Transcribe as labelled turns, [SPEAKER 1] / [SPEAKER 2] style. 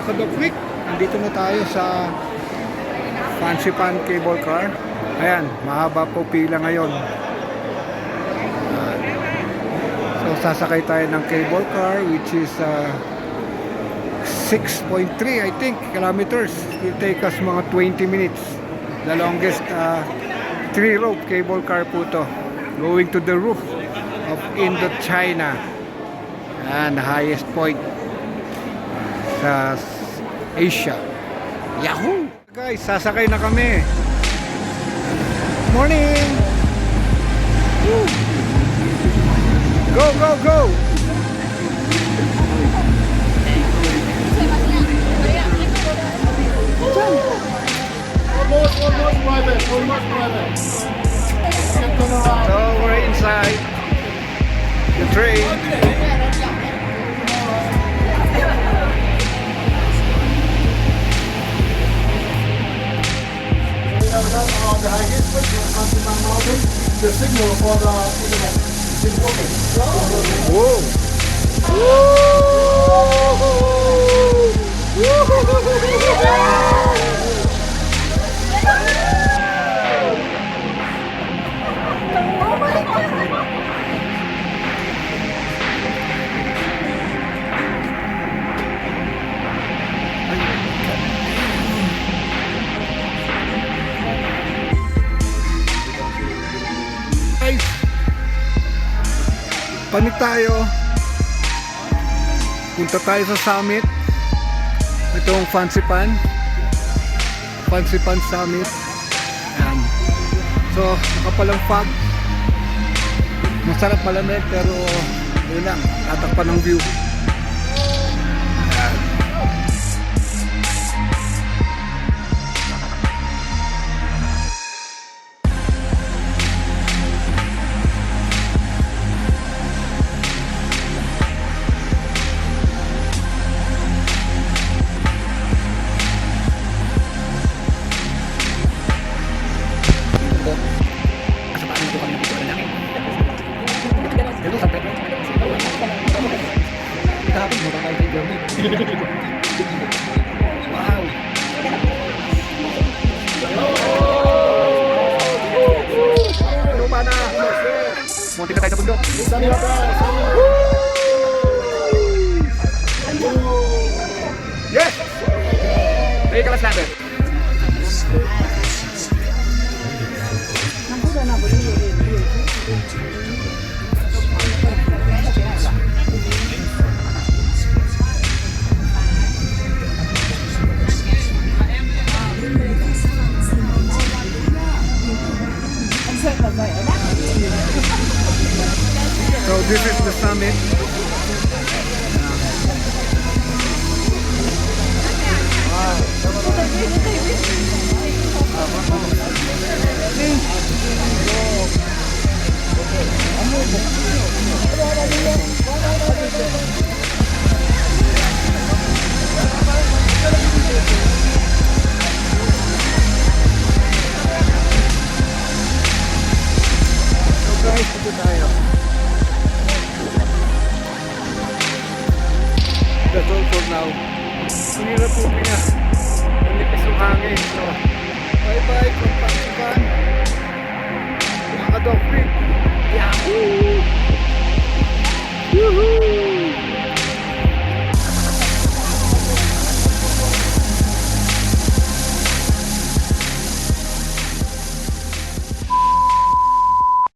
[SPEAKER 1] Kadok Creek. Nandito na tayo sa Fancy Pan Cable Car. Ayan, mahaba po pila ngayon. So sasakay tayo ng cable car which is 6.3 I think kilometers. It will take us mga 20 minutes. The longest 3-rope cable car po to. Going to the roof of Indochina. And the highest point sa Asia. Yahoo! Guys, sasakay na kami. Morning! Woo! Go, go, go!
[SPEAKER 2] Almost private.
[SPEAKER 1] So we're inside the train.
[SPEAKER 2] The highest point is Fansipan Mountain. The signal for the internet is working.
[SPEAKER 1] Whoa! Guys, panik tayo. Punta tayo sa summit. Itong Fancy Pan Summit. Ayan. So, nakapalang fog. Masarap malamig pero yun lang, tatakpan ng view. Ayan. Wow. Lupa na. Munti na tayo sa bundok. Yes! Tayo ka lang natin. So this is the summit. So guys, ito tayo. That's all for now. Sinira po niya. Manipis yung hangin. So, bye-bye from Fansipan. Mga Kadok Creek. Yahoo! Woohoo!